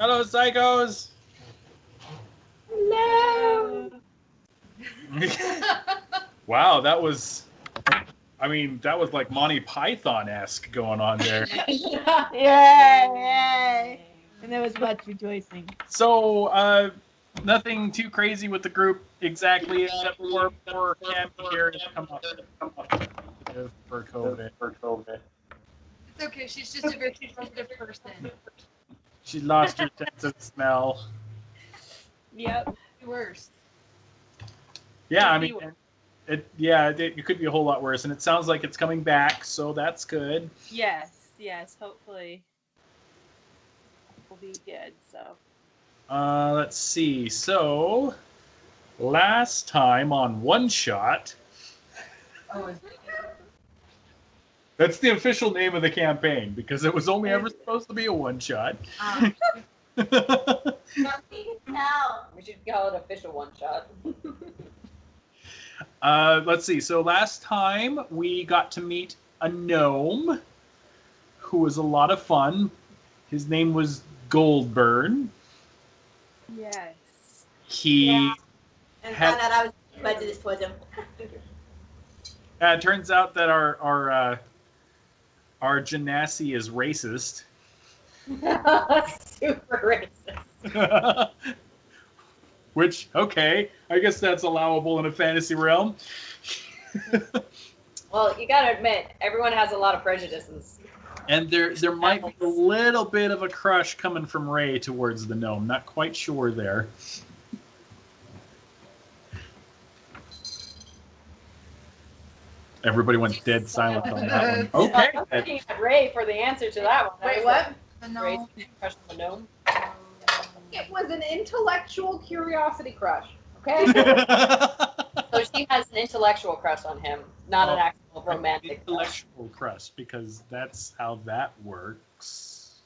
Hello, psychos. Hello. Wow, that was. I mean, that was like Monty Python-esque going on there. Yay! And there was much rejoicing. So, nothing too crazy with the group exactly, except for poor Cam here has come up for COVID. It's okay. She's just a very sensitive person. She lost her sense of smell. Yep. Worse. Yeah, I mean, it could be a whole lot worse, and it sounds like it's coming back, so that's good. Yes. Hopefully, we'll be good. So. Let's see. So, last time on Oneshot. Oh, That's the official name of the campaign because it was only ever supposed to be a one-shot. We should call it official one-shot. Let's see. So last time we got to meet a gnome who was a lot of fun. His name was Goldbern. Yes. He And had, found out I was prejudiced towards him. it turns out that our Genasi is racist. Super racist. Which, okay, I guess that's allowable in a fantasy realm. Well, you gotta admit, everyone has a lot of prejudices. And there might be a little bit of a crush coming from Ray towards the gnome. Not quite sure there. Everybody went dead silent on that one. Okay. I'm looking at Ray for the answer to that one. Wait, what? The Ray's gnome. crush on the gnome. It was an intellectual curiosity crush. Okay. So she has an intellectual crush on him, not an actual romantic crush. Intellectual crush, because that's how that works.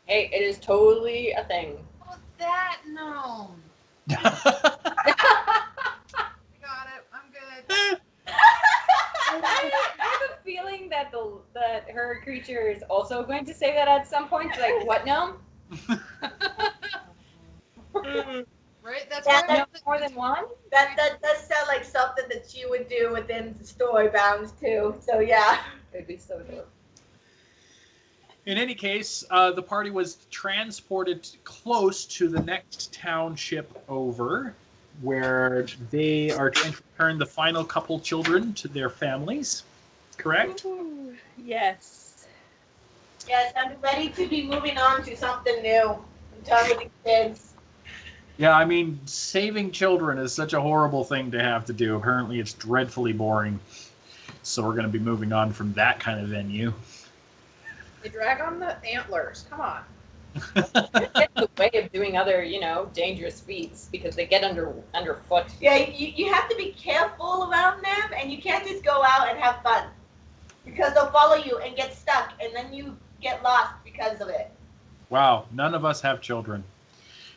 Hey, it is totally a thing. Oh, that gnome. Got it. I'm good. I have a feeling that that her creature is also going to say that at some point. Like, what gnome? Right? That's Yeah, why no, more than one? That does sound like something that she would do within the story bounds too. So yeah. It'd be so dope. In any case, the party was transported close to the next township over, where they are trying to return the final couple children to their families. Correct? Ooh, yes. Yes, I'm ready to be moving on to something new. I'm done with the kids. Yeah, I mean, saving children is such a horrible thing to have to do. Apparently, it's dreadfully boring. So we're going to be moving on from that kind of venue. They drag on the antlers. Come on. Get in the way of doing other, dangerous feats because they get underfoot. Yeah, you have to be careful around them, and you can't just go out and have fun. Because they'll follow you and get stuck, and then you get lost because of it. Wow, none of us have children.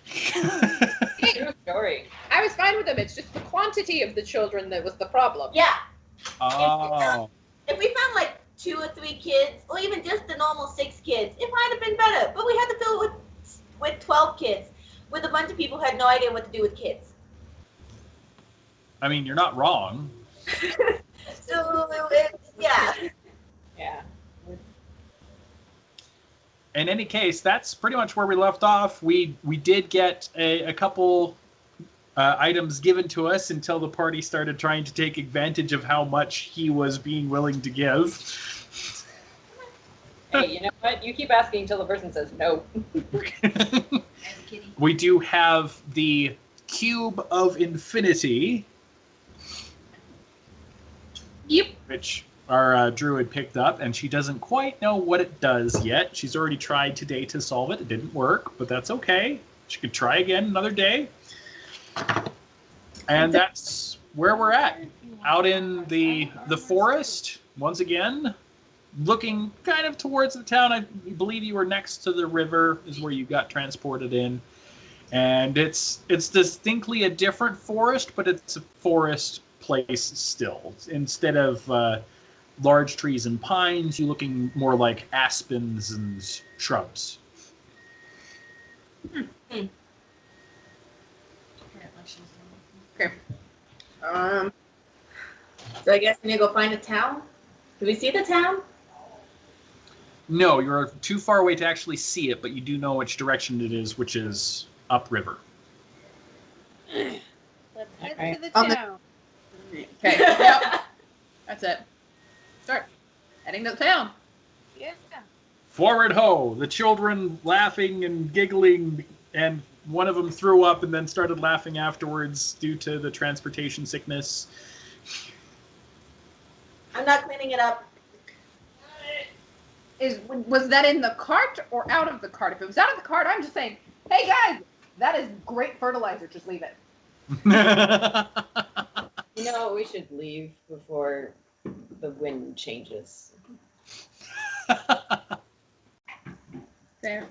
True story. I was fine with them. It's just the quantity of the children that was the problem. Yeah. Oh. If we found like 2 or 3 kids, or even just the normal 6 kids, it might have been better. But we had to fill it with 12 kids, with a bunch of people who had no idea what to do with kids. I mean, you're not wrong. So, yeah. Yeah. In any case, that's pretty much where we left off. We did get a couple items given to us until the party started trying to take advantage of how much he was being willing to give. Hey, you know what? You keep asking until the person says no. We do have the Cube of Infinity. Yep. Which our druid picked up, and she doesn't quite know what it does yet. She's already tried today to solve it. It didn't work, but that's okay. She could try again another day. And that's where we're at. Out in the forest, once again, looking kind of towards the town. I believe you were next to the river is where you got transported in. And it's distinctly a different forest, but it's a forest place still. Instead of large trees and pines, you're looking more like aspens and shrubs. Okay. So I guess we need to go find a town. Do we see the town? No, you're too far away to actually see it, but you do know which direction it is, which is upriver. Let's head Okay. to the On the- town. Okay. Yep. That's it. Start heading to the town. Yeah. Forward ho! The children laughing and giggling, and one of them threw up and then started laughing afterwards due to the transportation sickness. I'm not cleaning it up. Was that in the cart or out of the cart? If it was out of the cart, I'm just saying, hey guys, that is great fertilizer. Just leave it. You know, we should leave before the wind changes. Fair.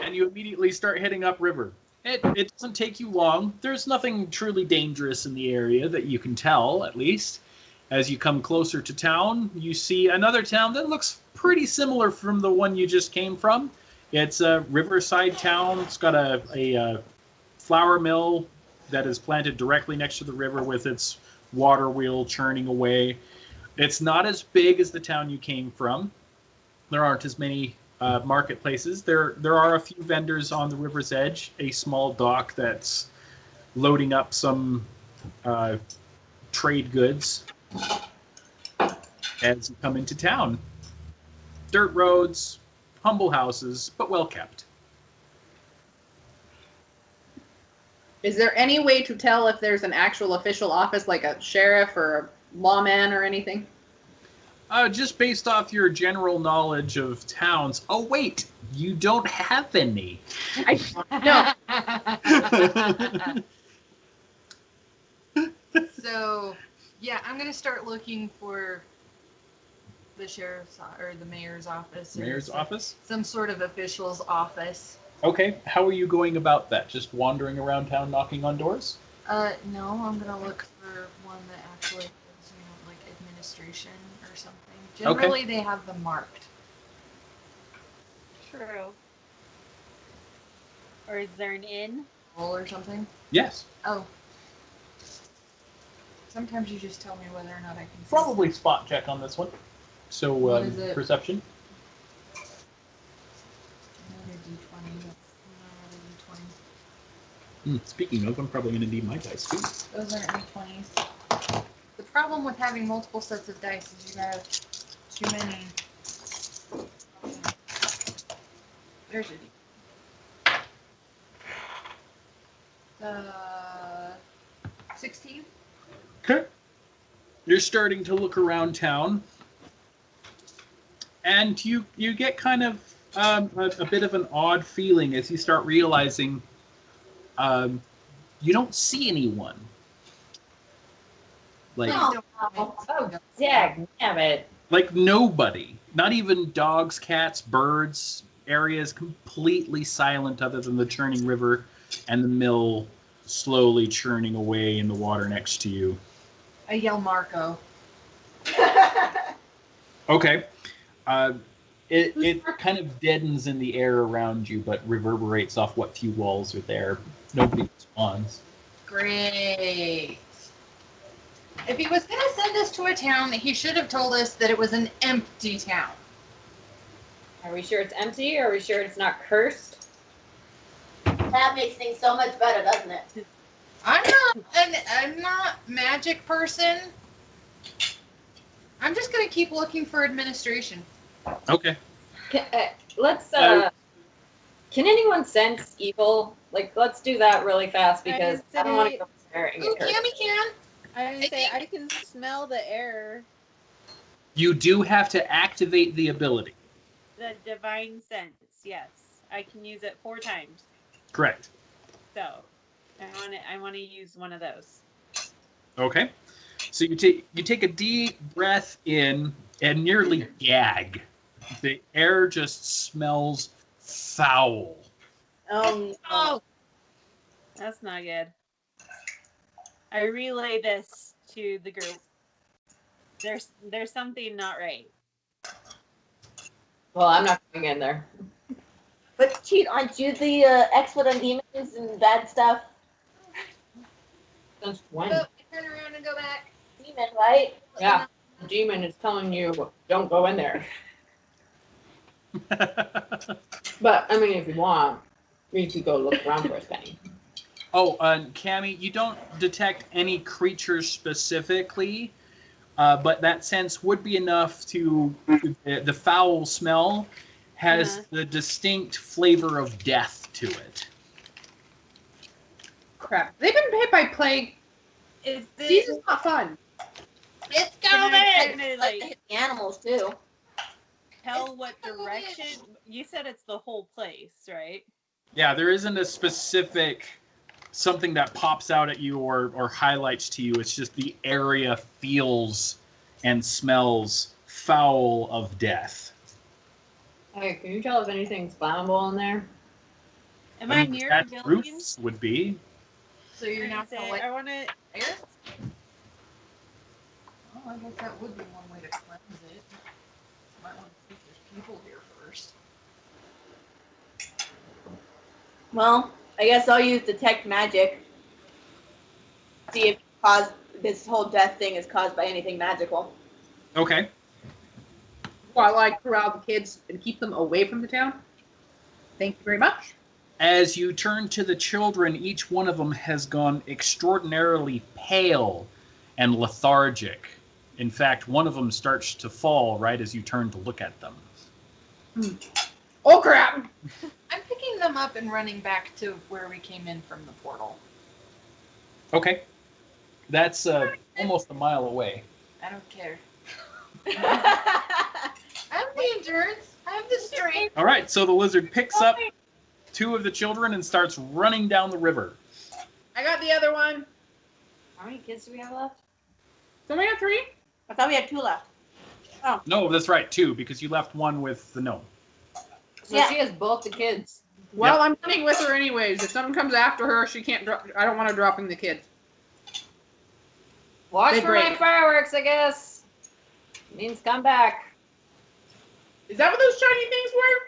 And you immediately start heading upriver. It doesn't take you long. There's nothing truly dangerous in the area that you can tell, at least. As you come closer to town, you see another town that looks pretty similar from the one you just came from. It's a riverside town. It's got a flour mill that is planted directly next to the river with its water wheel churning away. It's not as big as the town you came from. There aren't as many marketplaces. There are a few vendors on the river's edge, a small dock that's loading up some trade goods as you come into town. Dirt roads, humble houses, but well kept. Is there any way to tell if there's an actual official office, like a sheriff or a lawman or anything? Just based off your general knowledge of towns. Oh, wait, you don't have any. No. So, yeah, I'm gonna start looking for the sheriff's or the mayor's office. Or Mayor's office? Some sort of official's office. Okay, how are you going about that? Just wandering around town knocking on doors? No, I'm gonna look for one that actually is, like administration or something. Generally, they have them marked. True. Or is there an inn? Roll or something. Yes. Oh. Sometimes you just tell me whether or not I can see. Probably spot check on this one. So, What is it? perception. Another D20. Another D20. Speaking of, I'm probably going to need my dice too. Those aren't D20s. The problem with having multiple sets of dice is you have too many. There's a D. 16? Okay. You're starting to look around town, and you get kind of a bit of an odd feeling as you start realizing you don't see anyone. Like, Oh, dag, damn it. like nobody. Not even dogs, cats, birds. Area is completely silent other than the churning river and the mill slowly churning away in the water next to you. I yell Marco. Okay. It kind of deadens in the air around you, but reverberates off what few walls are there. Nobody responds. Great. If he was going to send us to a town, he should have told us that it was an empty town. Are we sure it's empty? Or are we sure it's not cursed? That makes things so much better, doesn't it? I'm not magic person. I'm just going to keep looking for administration. Okay. Let's, can anyone sense evil? Like, let's do that really fast because I don't want to go there and Ooh, get hurt. Cammy can. I would say I can smell the air. You do have to activate the ability. The divine sense, yes. I can use it 4 times. Correct. So I want to use one of those. Okay. So you take a deep breath in and nearly gag. The air just smells foul. Oh, That's not good. I relay this to the group. There's something not right. well, I'm not going in there. But cheat, aren't you the expert on demons and bad stuff? Since when? Go, turn around and go back. Demon, right? Yeah. The demon is telling you, don't go in there. But, I mean, if you want, you could go look around for a second. Oh, Cammy, you don't detect any creatures specifically, but that sense would be enough to the foul smell has the distinct flavor of death to it. Crap. They've been hit by plague. Is This is not fun. It's Can I COVID! kinda, Like like, the animals, too. tell what direction? You said it's the whole place, right? Yeah, there isn't a specific something that pops out at you or highlights to you. It's just the area feels and smells foul of death. Hey, can you tell if anything's flammable in there? Am I mean, near that the buildings? roofs would be. So you're not Say, gonna like I want to. fire? Oh, I guess that would be one way to cleanse it. Might want to see if there's people here first. Well, I guess I'll use detect magic. See if this whole death thing is caused by anything magical. Okay. While I corral the kids and keep them away from the town. Thank you very much. As you turn to the children, each one of them has gone extraordinarily pale and lethargic. In fact, one of them starts to fall right as you turn to look at them. Oh, crap! I'm picking them up and running back to where we came in from the portal. Okay. That's almost a mile away. I don't care. I have the endurance. I have the strength. All right, so the lizard picks up two of the children and starts running down the river. I got the other one. How many kids do we have left? Don't we have 3? I thought we had 2 left. No, that's right, two, because you left one with the gnome. So Yeah. she has both the kids. Well, I'm running with her anyways. If someone comes after her, she can't drop. I don't want her dropping the kids. Watch They for my break. fireworks, I guess. Means come back. Is that what those shiny things were?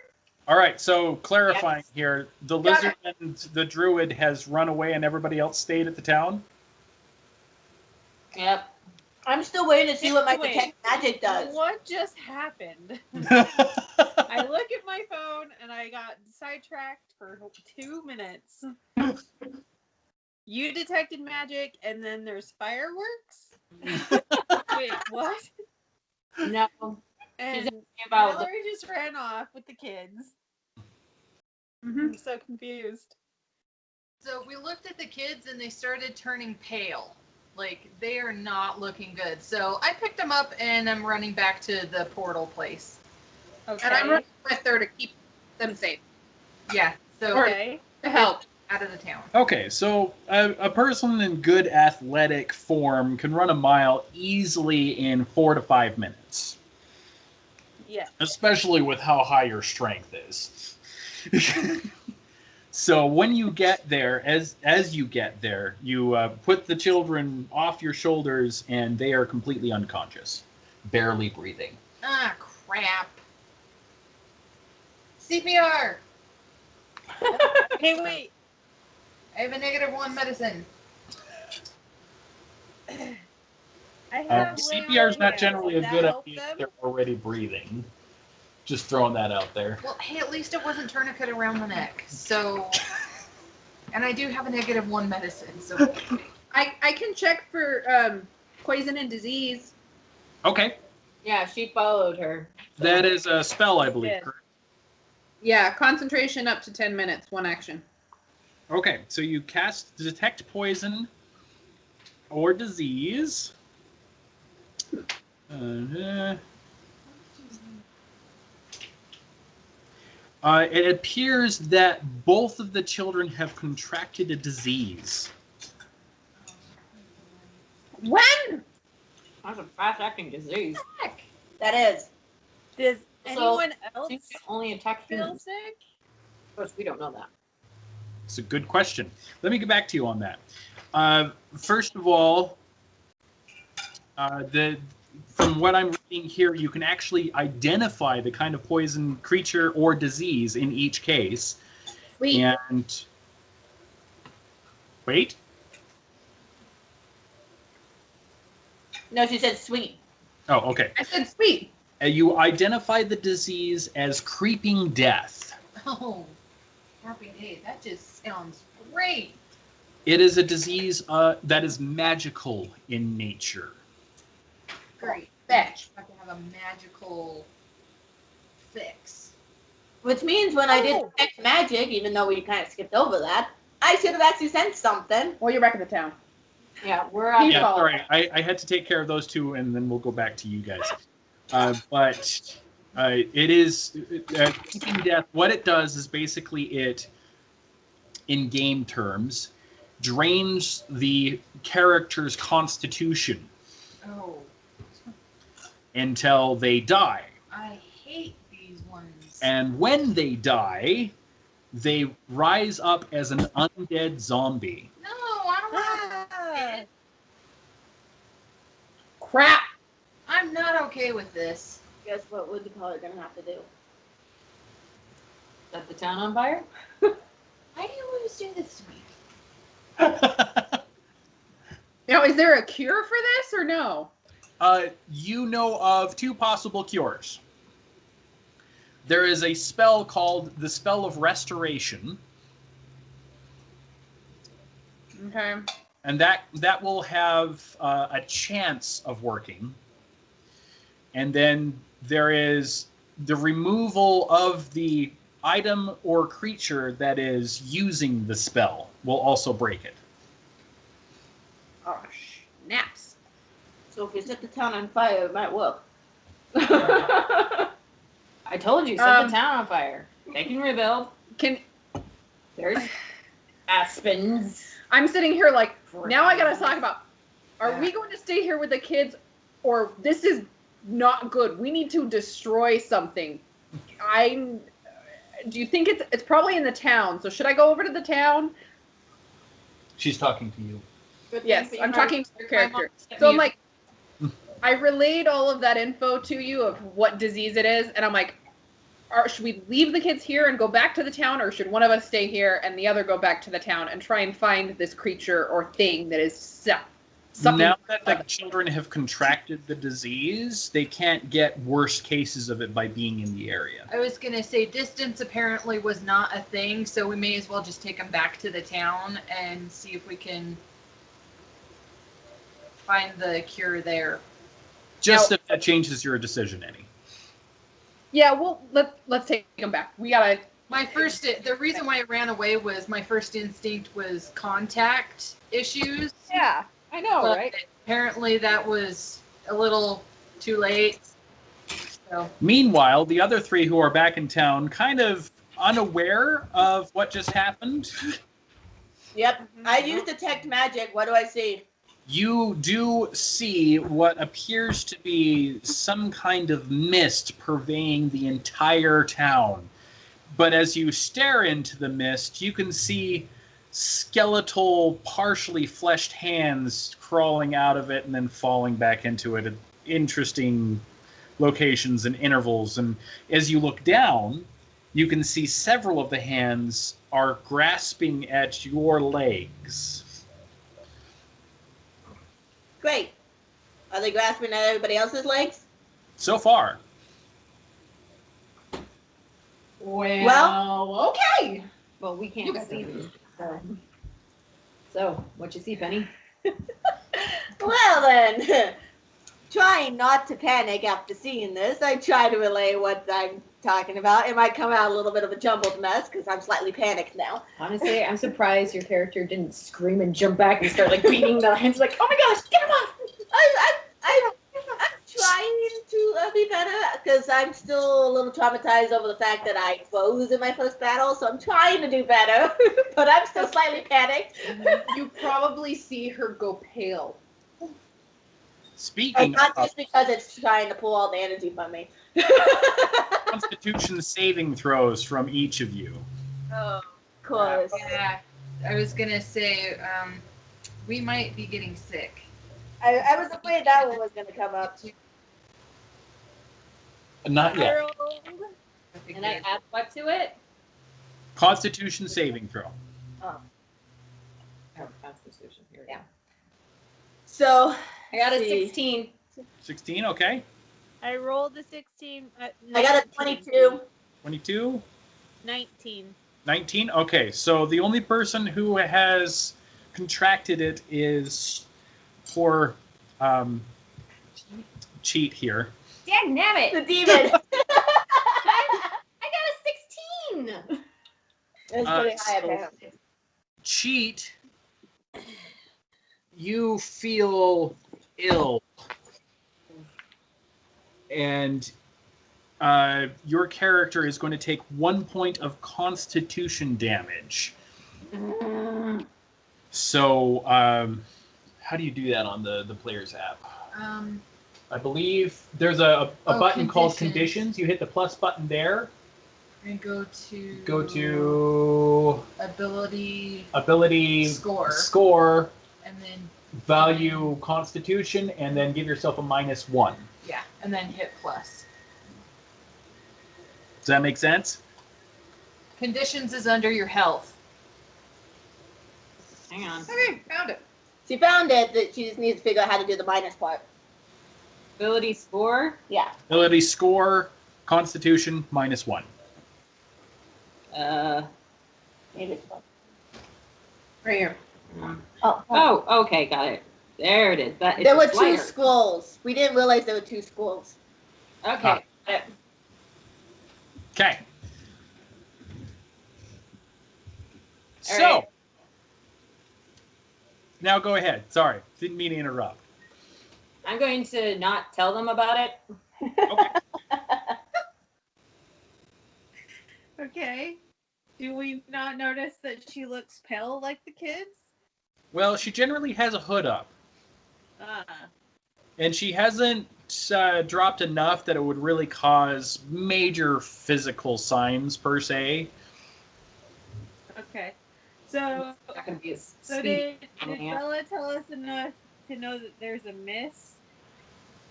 All right, so clarifying here, the Got lizard and the druid has run away and everybody else stayed at the town? Yep. I'm still waiting to see what my Wait. detect magic does. What just happened? I look at my phone and I got sidetracked for 2 minutes. You detected magic and then there's fireworks? Wait, what? No. And About the, Mallory just ran off with the kids. Mm-hmm. I'm so confused. So we looked at the kids and they started turning pale. Like, they are not looking good. So I picked them up and I'm running back to the portal place. Okay. And I'm running with her to keep them safe. Yeah, so Okay. To help. out of the town. Okay, so a person in good athletic form can run a mile easily in 4 to 5 minutes, Yeah. especially with how high your strength is. So when you get there, as you get there, you put the children off your shoulders and they are completely unconscious, barely breathing. Ah, crap. CPR. Hey, wait. I have a -1 medicine. I have CPR is not literally- generally a Does good that help idea if them? they're already breathing. Just throwing that out there. Well, hey, at least it wasn't tourniquet around the neck. So, and I do have a -1 medicine. So, I can check for poison and disease. Okay, yeah, she followed her. that is a spell, I believe. Yes. Correct? Yeah, concentration up to 10 minutes, 1 action. Okay, so you cast detect poison or disease. It appears that both of the children have contracted a disease. When? That's a fast-acting disease. That is. Does So, anyone I else think it only attacks feel humans. sick? Of course, we don't know that. It's a good question. Let me get back to you on that. First of all, from what I'm being here, you can actually identify the kind of poison creature or disease in each case. Sweet. And wait. No, she said sweet. Oh, okay. I said sweet. You identify the disease as creeping death. Oh, happy days. That just sounds great. It is a disease that is magical in nature. Great. Fetch. Have to have a magical fix. Which means when I did text magic, even though we kind of skipped over that, I should have actually sent something. Well, you're back at the town. Yeah, we're on. Yeah, sorry. I had to take care of those two, and then we'll go back to you guys. But it is keeping death. What it does is basically it, in game terms, drains the character's constitution Oh, until they die. I hate these ones. And when they die, they rise up as an undead zombie. No, I don't want to. Crap. I'm not okay with this. Guess what would the caller gonna have to do? Set the town on fire? Why do you always do this to me? Now, is there a cure for this or no? You know of two possible cures. There is a spell called the Spell of Restoration. Okay. And that will have a chance of working. And then there is the removal of the item or creature that is using the spell will also break it. Oh, snaps. So if we set the town on fire, it might work. I told you, set the town on fire. They can rebuild. There's aspens. I'm sitting here like, now I gotta talk about, are we going to stay here with the kids, or this is not good? We need to destroy something. Do you think it's probably in the town? So should I go over to the town? She's talking to you. Yes, I'm talking to your character. So I'm like, I relayed all of that info to you of what disease it is, and I'm like, should we leave the kids here and go back to the town, or should one of us stay here and the other go back to the town and try and find this creature or thing that is sucking? Now that the children have contracted the disease, they can't get worse cases of it by being in the area. I was gonna say distance apparently was not a thing, so we may as well just take them back to the town and see if we can find the cure there. Just if that changes your decision any. Yeah, well, let's take them back. We gotta. The reason why I ran away was my first instinct was contact issues. Yeah, I know, But right? apparently that was a little too late. So Meanwhile, the other three who are back in town, kind of unaware of what just happened, Yep. I used detect magic. What do I see? you do see what appears to be some kind of mist pervading the entire town. But as you stare into the mist, you can see skeletal, partially fleshed hands crawling out of it and then falling back into it at interesting locations and intervals. And as you look down, you can see several of the hands are grasping at your legs. Great. Are they grasping at everybody else's legs? So far. Well, okay. Well, we can't see these. So, what you see, Penny? Well then, trying not to panic after seeing this, I try to relay what I'm talking about. It might come out a little bit of a jumbled mess because I'm slightly panicked now. Honestly, I'm surprised your character didn't scream and jump back and start like beating the hands like, oh my gosh, get him off! I'm trying to be better because I'm still a little traumatized over the fact that I froze in my first battle, so I'm trying to do better, but I'm still slightly panicked. You probably see her go pale. Speaking And not of just because it's trying to pull all the energy from me. Constitution saving throws from each of you. Oh, of course. yeah, I was gonna say we might be getting sick. I was afraid that one was going to come up. Not I yet. rolled. And I add what to it? Constitution saving throw. Oh, Constitution. Here we go. Yeah. So I got a see. 16. 16, okay. I rolled a 16. I got a 22. 22, 19. 19. Okay, so the only person who has contracted it is poor Cheat here. Dagnabbit! The demon. I got a 16! That's pretty high, apparently. Cheat, you feel ill. And your character is going to take 1 point of constitution damage. So, how do you do that on the player's app? I believe there's a button called Conditions. You hit the plus button there. And go to ability score, and then value Constitution, and then give yourself a -1. yeah, and then hit plus. Does that make sense? Conditions is under your health. Hang on. Okay, found it. She found it, that she just needs to figure out how to do the minus part. Ability score? Yeah. Ability score, Constitution, -1. Maybe it's fun. Right here. Oh, Okay, got it. There it is. That, there were it's two lighter. skulls. We didn't realize there were two skulls. Okay. Okay. So, right. now go ahead. Sorry, didn't mean to interrupt. I'm going to not tell them about it. Okay. Okay. Do we not notice that she looks pale like the kids? Well, she generally has a hood up, and she hasn't dropped enough that it would really cause major physical signs per se. Okay. So, Not going to be as so speedy. did Bella tell us enough to know that there's a miss?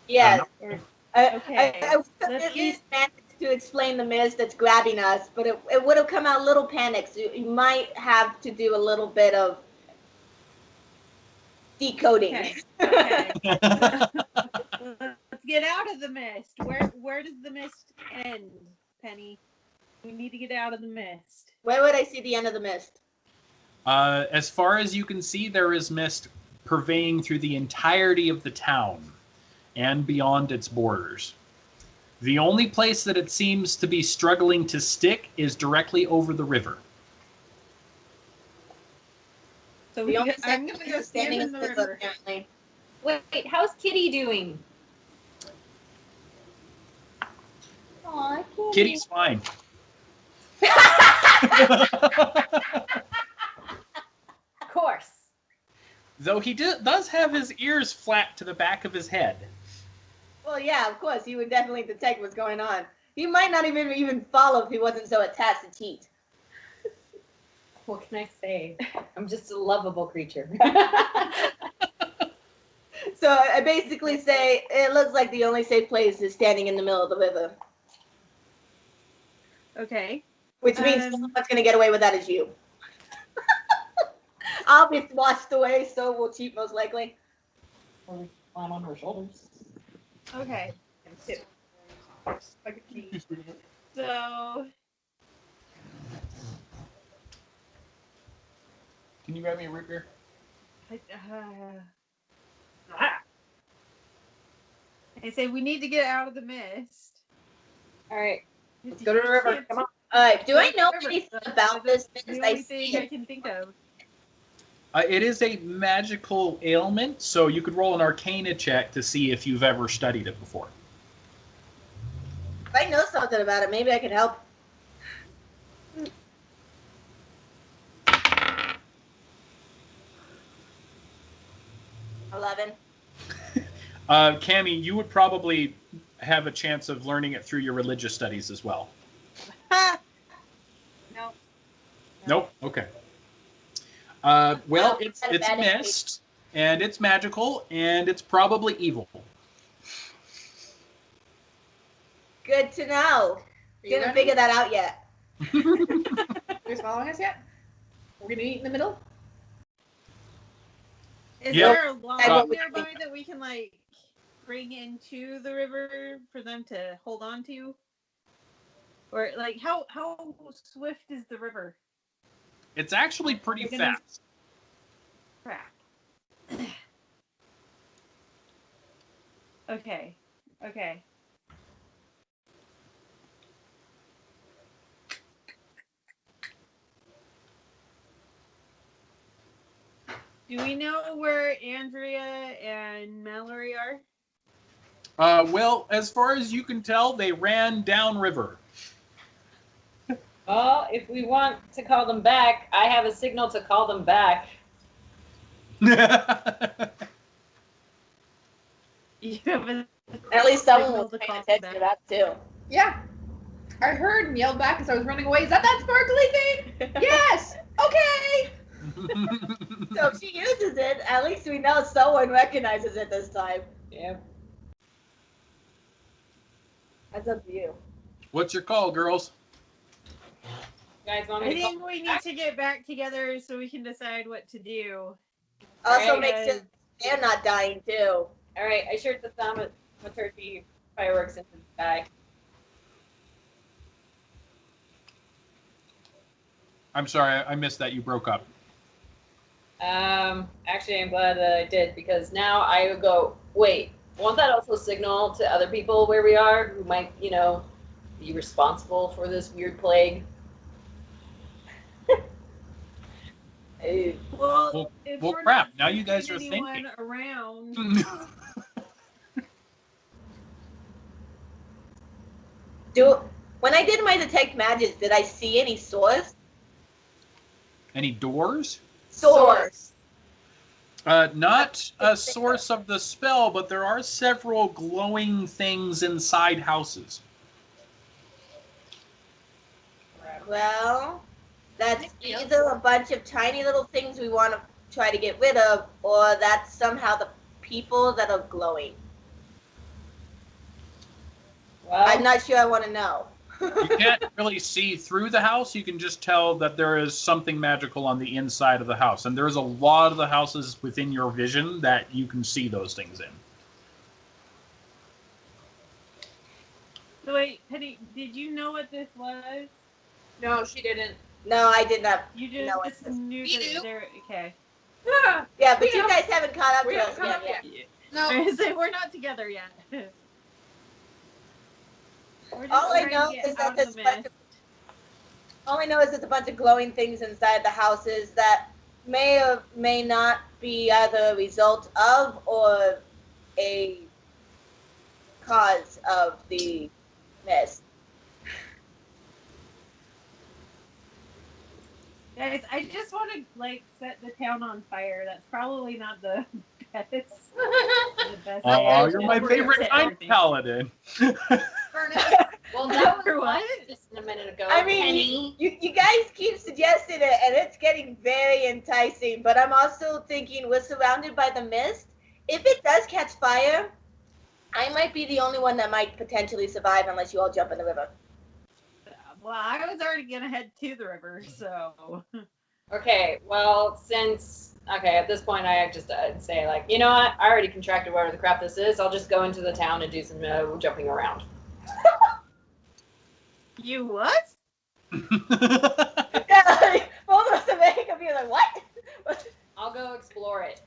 Yes. Or, I Okay. would have Let's at least managed to explain the mist that's grabbing us, but it would have come out a little panicked. So you might have to do a little bit of decoding. Okay. Okay. Let's get out of the mist. Where does the mist end, Penny? We need to get out of the mist. Where would I see the end of the mist? As far as you can see, there is mist purveying through the entirety of the town and beyond its borders. The only place that it seems to be struggling to stick is directly over the river. So The only I'm second gonna go stand standing in in the the river. apparently. Wait, how's Kitty doing? Aw, Kitty's fine. Of course. Though he does have his ears flat to the back of his head. Well, yeah, of course. He would definitely detect what's going on. He might not even follow if he wasn't so attached to Teat. What can I say? I'm just a lovable creature. So I basically say it looks like the only safe place is standing in the middle of the river, Okay. which means no one's going to get away with that as you. I'll be washed away, so will Cheat most likely. Or climb on her shoulders. Okay. So Can you grab me a root beer? I say we need to get out of the mist. All right. Let's go to the river. Come on. All right. Do I know River. anything about this? The Because only I thing see I it. can think of. It is a magical ailment, so you could roll an Arcana check to see if you've ever studied it before. If I know something about it, maybe I could help. $11. Cammy, you would probably have a chance of learning it through your religious studies as well. No. Nope. Okay. Well, No, it's not a bad mist, and it's magical, and it's probably evil. Good to know. You Didn't ready? figure that out yet. You guys following us yet? We're gonna eat in the middle. Is Yep. there a log nearby that we can like bring into the river for them to hold on to? Or like how swift is the river? It's actually pretty fast. Crap. Okay. Okay. Do we know where Andrea and Mallory are? Well, as far as you can tell, they ran downriver. Well, if we want to call them back, I have a signal to call them back. You have a At least someone signal was to paying call attention back. to that too. Yeah. I heard and yelled back as I was running away. Is that sparkly thing? Yes. Okay. So if she uses it, at least we know someone recognizes it this time. Yeah. That's up to you. What's your call, girls? You guys want I me to call think we need back? to get back together so we can decide what to do. Also Right, make sure they're not dying too. All right, I shared the thaumaturgy fireworks into the sky. I'm sorry, I missed that. You broke up. Actually, I'm glad that I did because now I would go, wait, won't that also signal to other people where we are who might, be responsible for this weird plague? Well, if well, we're crap, not now you guys sensing are anyone thinking. around. When I did my detect magic, did I see any swords? Any doors? Swords. Not a source of the spell, but there are several glowing things inside houses. Well, that's either a bunch of tiny little things we want to try to get rid of, or that's somehow the people that are glowing. Well, I'm not sure I want to know. You can't really see through the house. You can just tell that there is something magical on the inside of the house. And there's a lot of the houses within your vision that you can see those things in. So wait, Penny, did you know what this was? No, she didn't. No, I did not. You know just what this- knew You that do. there. Okay. Yeah, but We you have- guys haven't caught up we to us haven't caught yet. up yet. No. I was like, we're not together yet. We're just All I trying to know get is that out of there's the a bunch mist. of all I know is there's a bunch of glowing things inside the houses that may or may not be either a result of or a cause of the mist. Guys, I just want to like set the town on fire. That's probably not the best. The best. Oh, you're my idea. favorite night paladin. well, that was For what? just a minute ago. I mean, Penny. you guys keep suggesting it, and it's getting very enticing. But I'm also thinking we're surrounded by the mist. If it does catch fire, I might be the only one that might potentially survive unless you all jump in the river. Well, I was already gonna head to the river, so. Okay, well, at this point, I just say, like, you know what? I already contracted whatever the crap this is. I'll just go into the town and do some jumping around. You what? Yeah, like, both of us are very confused. Like, what? I'll go explore it.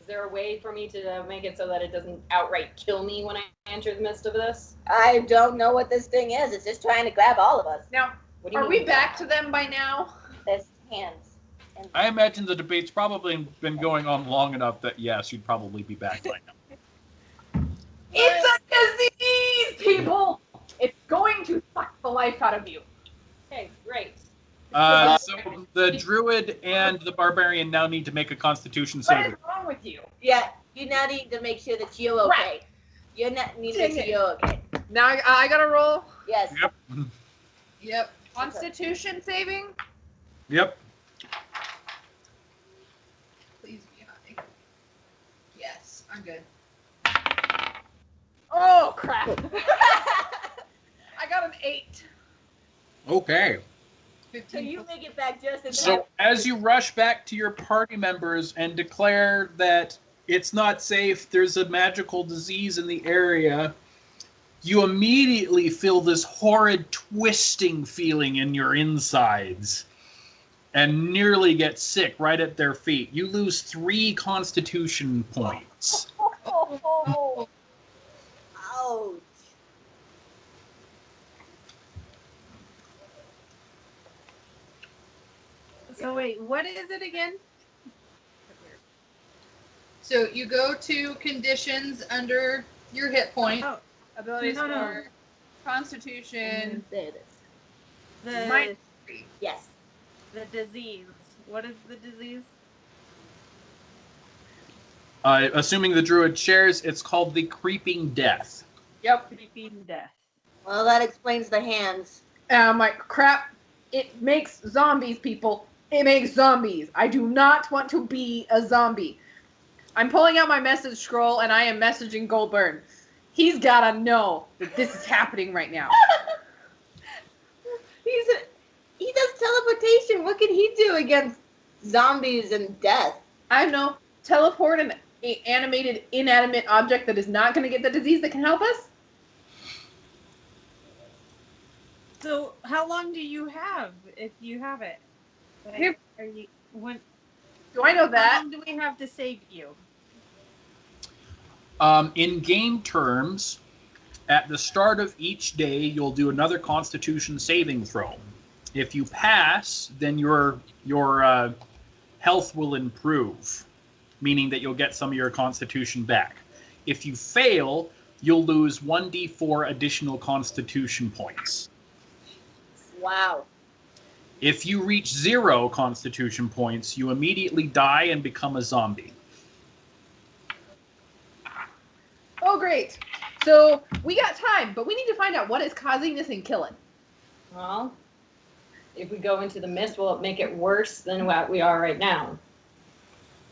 Is there a way for me to make it so that it doesn't outright kill me when I enter the midst of this? I don't know what this thing is. It's just trying to grab all of us. Now, What do you are mean? we back to them by now? There's hands. And I imagine the debate's probably been going on long enough that, yes, you'd probably be back by now. It's a disease, people. It's going to suck the life out of you. Okay, great. So the druid and the barbarian now need to make a constitution What saving. is wrong with you? yeah, you now need to make sure that you're okay. You need to make sure you're okay. Now I gotta roll Yes. Yep. Yep. Constitution saving. Yep. Please be high. Yes, I'm good. Oh crap! 8. Okay. So 15 you plus- make it back just in time. So as you rush back to your party members and declare that it's not safe, there's a magical disease in the area, you immediately feel this horrid twisting feeling in your insides and nearly get sick right at their feet. You lose 3 constitution points. Oh, ouch. So wait, what is it again? So you go to conditions under your hit point. Oh, Ability No, no. score, Constitution. There it is. the Mine- Yes. the disease. What is the disease? Assuming the druid shares, it's called the Creeping Death. Yep. Creeping death. Well, that explains the hands. And I'm like, crap. It makes zombies, people. It makes zombies. I do not want to be a zombie. I'm pulling out my message scroll and I am messaging Goldbern. He's gotta know that this is happening right now. He does teleportation. What can he do against zombies and death? I know. Teleport an animated, inanimate object that is not going to get the disease that can help us? So how long do you have if you have it? Like, Here- are you when? Do I know How that? long do we have to save you? In game terms, at the start of each day, you'll do another Constitution saving throw. If you pass, then your health will improve, meaning that you'll get some of your Constitution back. If you fail, you'll lose 1d4 additional Constitution points. Wow. If you reach 0 Constitution points, you immediately die and become a zombie. Oh, great. So we got time, but we need to find out what is causing this and kill it. Well, if we go into the mist, will it make it worse than what we are right now?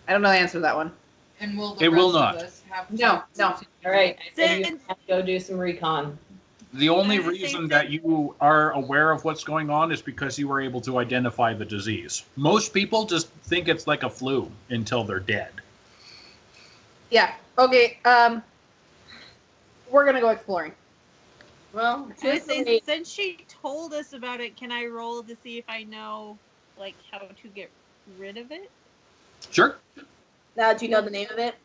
I don't know the answer to that one. And will the It will rest of not. us have No, no. All right, I say you Since- have to go do some recon. The only That's the same reason thing. that you are aware of what's going on is because you were able to identify the disease. Most people just think it's like a flu until they're dead. Yeah. Okay. We're gonna go exploring. Well, I would say truthfully, since she told us about it, can I roll to see if I know like how to get rid of it? Sure. now do you know the name of it?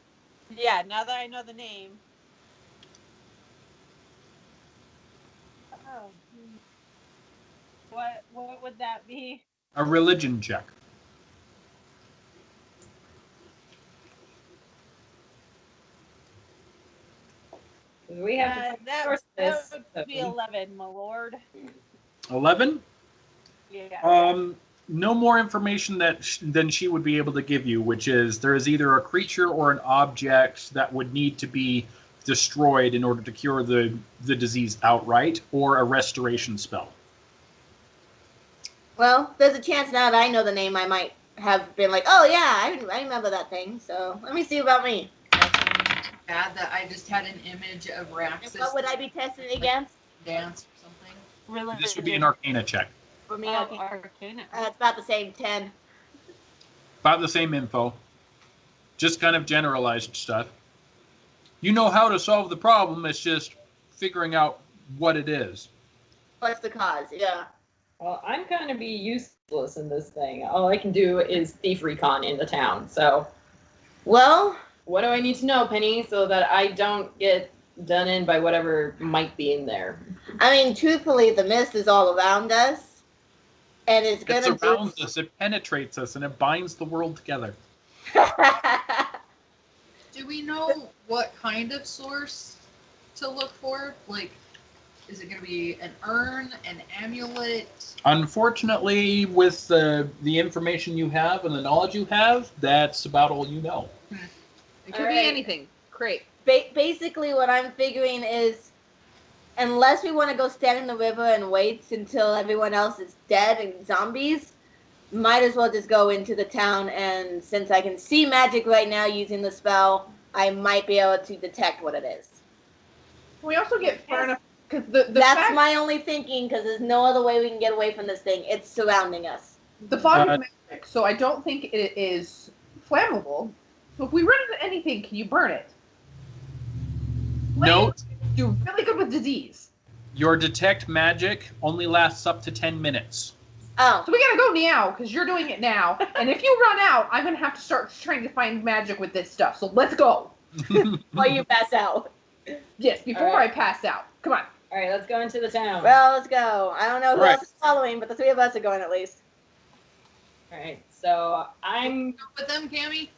Yeah, now that I know the name. Oh. What would that be? A religion check. We have to that source this. would be 11, my lord. 11? Yeah. No more information than she would be able to give you, which is there is either a creature or an object that would need to be destroyed in order to cure the disease outright, or a restoration spell. Well, there's a chance now that I know the name, I might have been like, oh yeah, I remember that thing. So let me see about me. bad that I just had an image of And Raxus what would I be testing against? dance or something? Really? This would be an Arcana check. For me, Oh, okay. Arcana. It's about the same 10. About the same info. Just kind of generalized stuff. You know how to solve the problem, it's just figuring out what it is. What's the cause? Yeah. Well, I'm going to be useless in this thing. All I can do is thief recon in the town. So, Well, what do I need to know, Penny, so that I don't get done in by whatever might be in there? I mean, truthfully, the mist is all around us. And it's It gonna surrounds us, it penetrates us, and it binds the world together. Do we know what kind of source to look for? Like, is it going to be an urn, an amulet? Unfortunately, with the information you have and the knowledge you have, that's about all you know. It could All be right. anything. Great. Basically, what I'm figuring is, unless we want to go stand in the river and wait until everyone else is dead and zombies, might as well just go into the town. And since I can see magic right now using the spell, I might be able to detect what it is. Can we also get far enough? Because the That's fact, my only thinking, because there's no other way we can get away from this thing. It's surrounding us. the fog is magic, so I don't think it is flammable. So if we run into anything, can you burn it? Note, Do really good with disease. your detect magic only lasts up to 10 minutes. Oh. So we gotta go now, because you're doing it now. And if you run out, I'm gonna have to start trying to find magic with this stuff. So let's go. Or you pass out. Yes, before All right. I pass out. Come on. All right, let's go into the town. Well, let's go. I don't know who Right. else is following, but the three of us are going at least. All right, so I'm. Go with them, Cammy?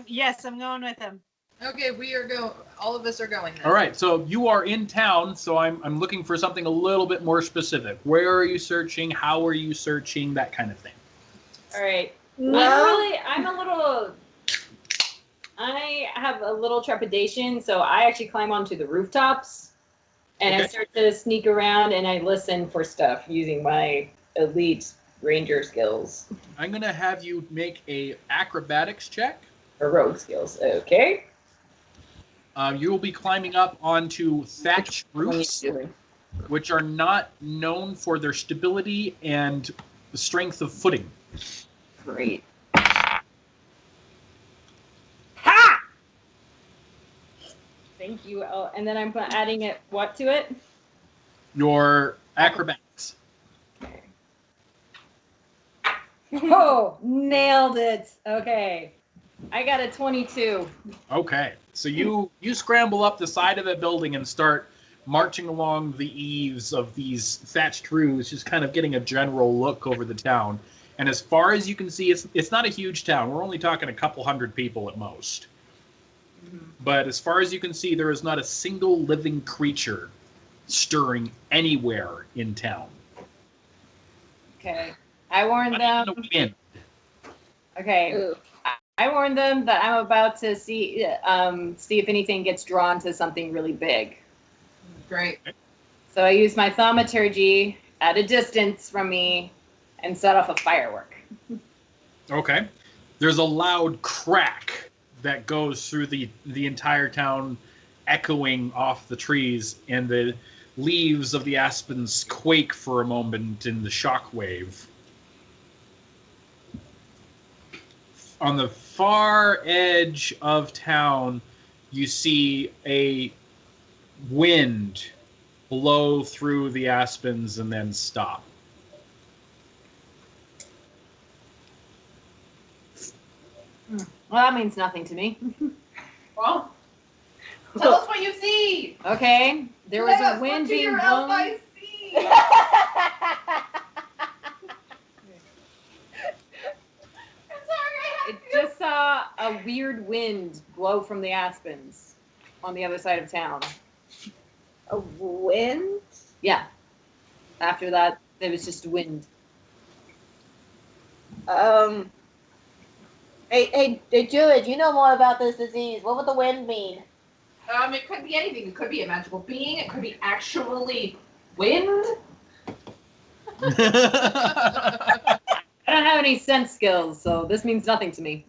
Yes, I'm going with them. Okay, we are go. All of us are going then. All right, so you are in town, so I'm looking for something a little bit more specific. Where are you searching? How are you searching? That kind of thing. All right. Well, I have a little trepidation, so I actually climb onto the rooftops, and I Okay. start to sneak around and I listen for stuff using my elite ranger skills I'm going to have you make a acrobatics check. or rogue skills. Okay. You will be climbing up onto thatched roofs, which are not known for their stability and the strength of footing. Great. Ha! Thank you. Oh, and then I'm adding it. What to it? Your acrobatics. Oh, nailed it. Okay. I got a 22. Okay, so you scramble up the side of a building and start marching along the eaves of these thatched roofs, just kind of getting a general look over the town. And as far as you can see, it's not a huge town. We're only talking a couple hundred people at most. But as far as you can see, there is not a single living creature stirring anywhere in town. Okay. I warned Not them. even a wind. Okay. Ooh. I warned them that I'm about to see if anything gets drawn to something really big. Great. So I used my thaumaturgy at a distance from me and set off a firework. Okay. There's a loud crack that goes through the entire town, echoing off the trees, and the leaves of the aspens quake for a moment in the shockwave. On the far edge of town, you see a wind blow through the aspens and then stop. Well, that means nothing to me. Well, tell us what you see. Okay, there was Let a us wind look to being your blown. LIC. It just saw a weird wind blow from the aspens on the other side of town. A wind? Yeah. After that, there was just wind. Hey, Juliet, you know more about this disease. What would the wind mean? It could be anything. It could be a magical being. It could be actually wind. I don't have any sense skills, so this means nothing to me.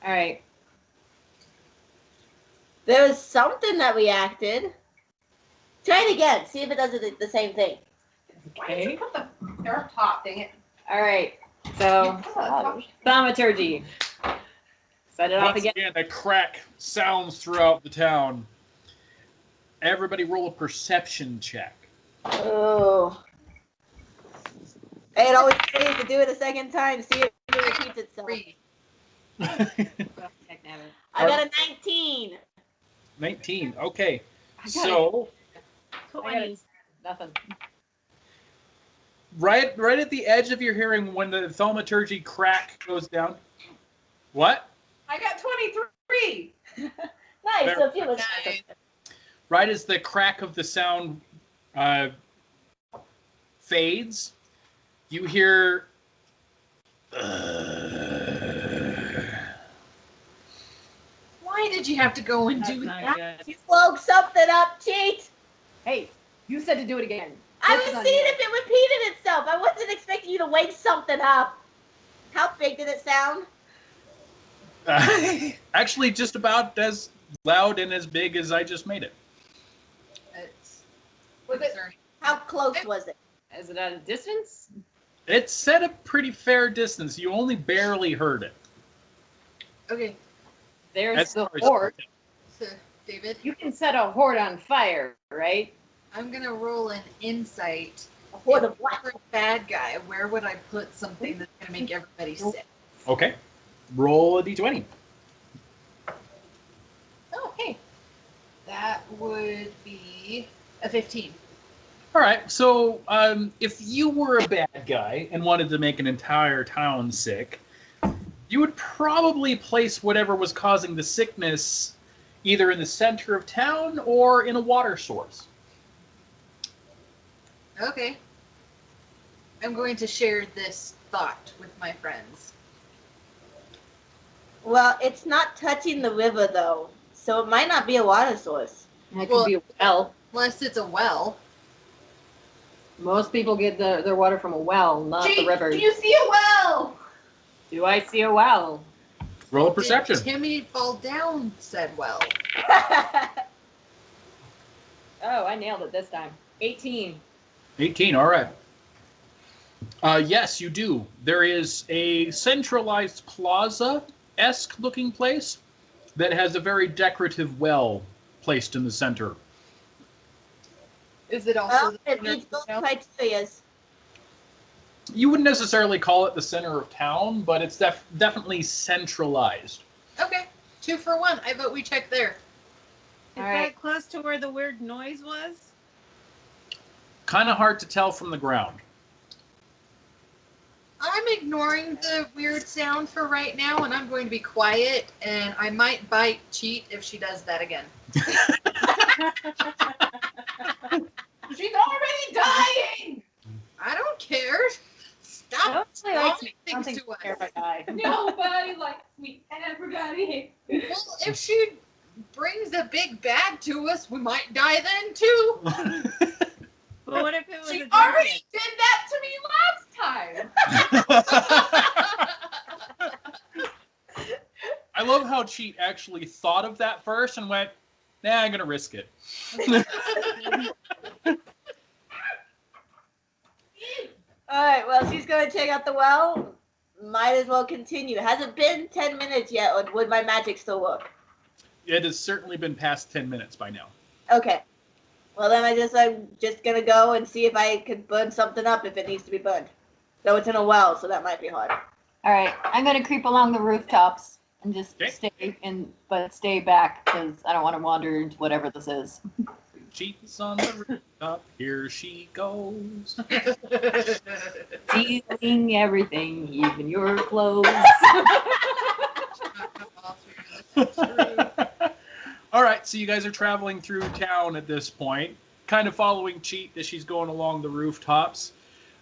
All right. There was something that reacted. Try it again. See if it does the same thing. Why did you put the they're up top? Dang it. All right. So, Oh. thaumaturgy. Set it off Once again. again, a crack sounds throughout the town. Everybody roll a perception check. Oh. Hey, it always pays to do it a second time. See if it repeats itself. 3. I got a 19. 19. Okay. I got So, nothing. right at the edge of your hearing when the thaumaturgy crack goes down. What? I got 23. Nice. So if you was Nice. Right as the crack of the sound fades, you hear. Why did you have to go and do that? you woke something up, cheat. Hey, you said to do it again. I This was is on seeing you. if it repeated itself. I wasn't expecting you to wake something up. How big did it sound? Actually, just about as loud and as big as I just made it. close was it? Is it at a distance? It's set a pretty fair distance. You only barely heard it. Okay, There's That's the sorry. horde. so David, You can set a horde on fire, right? I'm gonna roll an insight. A horde If of what? you're a bad guy, where would I put something that's gonna make everybody sick? Okay. Roll a d20. Oh, hey. That would be a 15. All right. So, if you were a bad guy and wanted to make an entire town sick, you would probably place whatever was causing the sickness either in the center of town or in a water source. Okay. I'm going to share this thought with my friends. Well, it's not touching the river though, so it might not be a water source. It Well- could be a well. Unless it's a well. Most people get their water from a well, not the river. Do you see a well? Do I see a well? Roll a perception. Did Timmy fall down said well? Oh, I nailed it this time. 18. 18. All right. Yes, you do. There is a centralized plaza-esque looking place that has a very decorative well placed in the center. Is it also Well, the it center meets of the both town? criteria. You wouldn't necessarily call it the center of town, but it's definitely centralized. Okay, 2 for 1. I vote we check there. Is Alright. that close to where the weird noise was? Kind of hard to tell from the ground. I'm ignoring the weird sound for right now, and I'm going to be quiet, and I might bite Cheat if she does that again. She's already dying! I don't care. Stop Nobody likes throwing me. things Something to us. terrified. Nobody likes me. Everybody hates me. Well, if she brings a big bag to us, we might die then too. But what if it was She a already dragon? did that to me last time. I love how Cheat actually thought of that first and went, nah, I'm going to risk it. Alright, well, she's going to check out the well. Might as well continue. Has it been 10 minutes yet, or would my magic still work? It has certainly been past 10 minutes by now. Okay. Well, then I'm just going to go and see if I could burn something up if it needs to be burned. Though it's in a well, so that might be hard. All right, I'm gonna creep along the rooftops and just Okay. stay back because I don't want to wander into whatever this is. Cheat's on the rooftop. Here she goes. Stealing everything, even your clothes. All right, so you guys are traveling through town at this point, kind of following Cheat as she's going along the rooftops.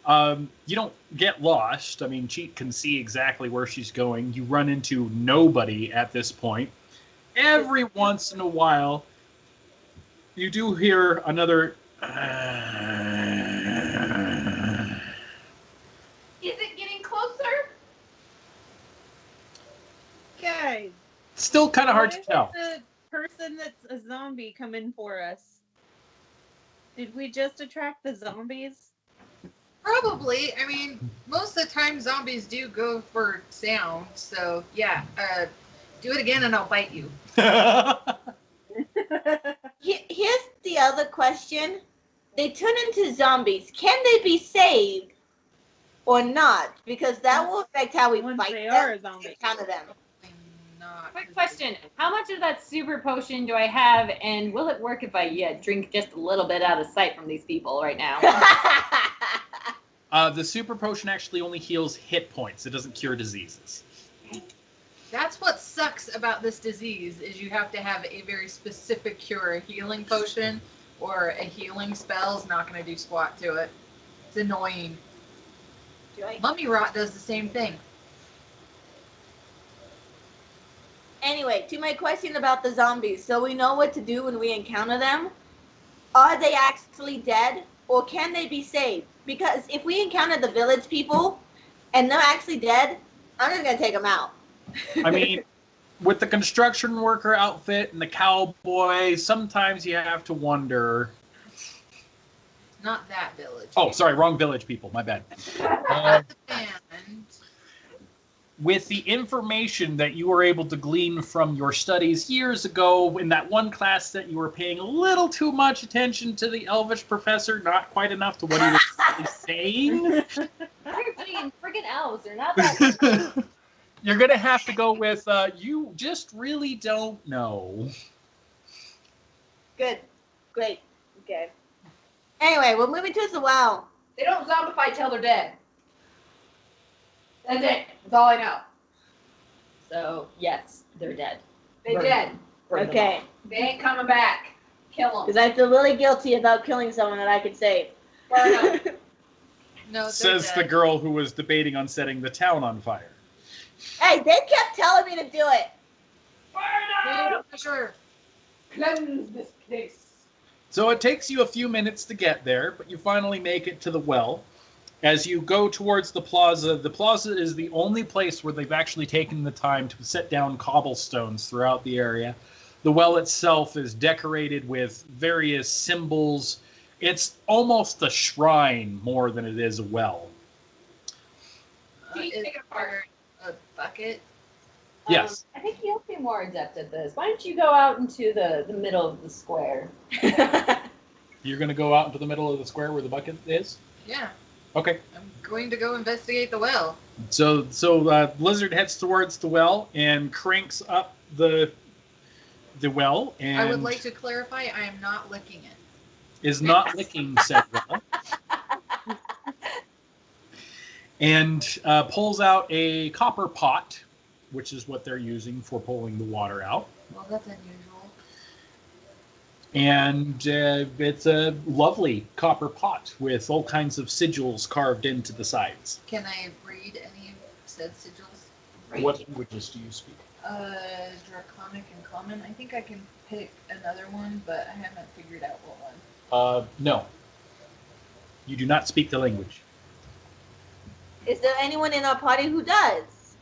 You don't get lost. I mean, Cheat can see exactly where she's going. You run into nobody at this point. Every once in a while, you do hear another. Is it getting closer? Guys, Still kind of hard why to tell. did the person that's a zombie come in for us? Did we just attract the zombies? Probably. I mean, most of the time zombies do go for sound. So yeah, do it again and I'll bite you. Here's the other question. They turn into zombies. Can they be saved or not? Because that will affect how we Once fight they them are a and zombie. counter them. Not. Quick question: how much of that super potion do I have, and will it work if I drink just a little bit out of sight from these people right now? The super potion actually only heals hit points. It doesn't cure diseases. That's what sucks about this disease is you have to have a very specific cure. A healing potion or a healing spell is not going to do squat to it. It's annoying. Mummy rot does the same thing. Anyway, to my question about the zombies, so we know what to do when we encounter them. Are they actually dead, or can they be saved? Because if we encounter the village people, and they're actually dead, I'm just going to take them out. I mean, with the construction worker outfit and the cowboy, sometimes you have to wonder. Not that village. Oh, sorry, wrong village people. My bad. And With the information that you were able to glean from your studies years ago in that one class that you were paying a little too much attention to the Elvish professor, not quite enough to what he was really saying. Freaking elves, they're not that. You're going to have to go with, you just really don't know. Good. Great. Okay. Anyway, we're moving towards the well. They don't zombify till they're dead. That's it. That's all I know. So, yes, they're dead. They Burn. dead. Burn them Okay. They ain't coming back. Kill them. Because I feel really guilty about killing someone that I could save. Burn them. no, they're Says the dead. girl who was debating on setting the town on fire. Hey, they kept telling me to do it. Burn them. Sure. Cleanse this place. So it takes you a few minutes to get there, but you finally make it to the well. As you go towards the plaza is the only place where they've actually taken the time to set down cobblestones throughout the area. The well itself is decorated with various symbols. It's almost a shrine more than it is a well. Take Is it apart. there a bucket? Yes. I think you'll be more adept at this. Why don't you go out into the middle of the square? You're going to go out into the middle of the square where the bucket is? Yeah. Okay. I'm going to go investigate the well. So Blizzard heads towards the well and cranks up the well and I would like to clarify, I am not licking it. is not licking said well. And pulls out a copper pot, which is what they're using for pulling the water out. Well, that's unusual. And it's a lovely copper pot with all kinds of sigils carved into the sides. Can I read any of said sigils? What languages do you speak? Draconic and Common. I think I can pick another one, but I haven't figured out what one. No. You do not speak the language. Is there anyone in our party who does?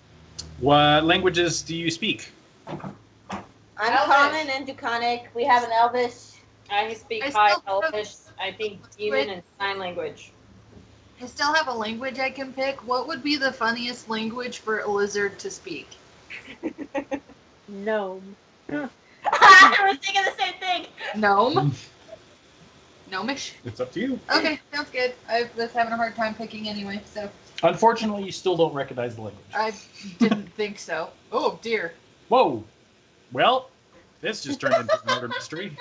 What languages do you speak? Uncommon and Draconic. We have an Elvish. I speak I High still- Elvish. I think Demon and Sign Language. I still have a language I can pick. What would be the funniest language for a lizard to speak? Gnome. I was thinking the same thing. Gnome? Gnomish? It's up to you. Okay, sounds good. I was having a hard time picking anyway, so Unfortunately, you still don't recognize the language. I didn't think so. Oh, dear. Whoa. Well, this just turned into a murder mystery.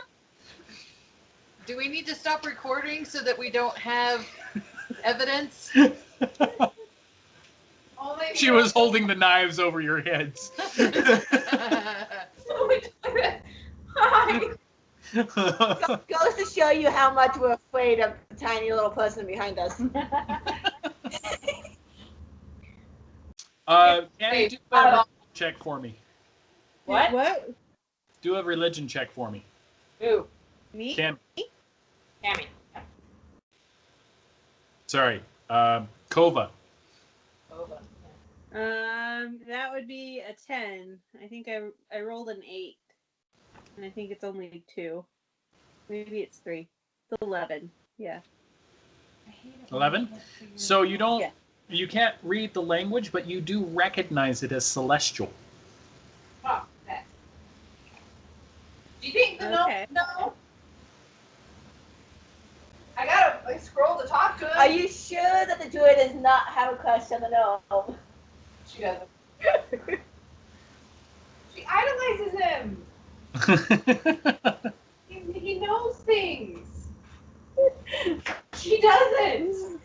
Do we need to stop recording so that we don't have evidence? She was holding the knives over your heads. Hi. Goes to show you how much we're afraid of the tiny little person behind us. Annie, do a religion check for me. What? What? Do a religion check for me. Who? Me? Cam. Cammy. Sorry. Kova. Over. That would be a 10. I think I rolled an 8. And I think it's only 2. Maybe it's 3. It's 11. Yeah. 11? So you don't, Yeah. you can't read the language, but you do recognize it as celestial. Oh, okay. Do you think the Okay. no? I gotta scroll to talk to him. Are you sure that the druid does not have a crush on the gnome? She doesn't. She idolizes him. He knows things. She doesn't.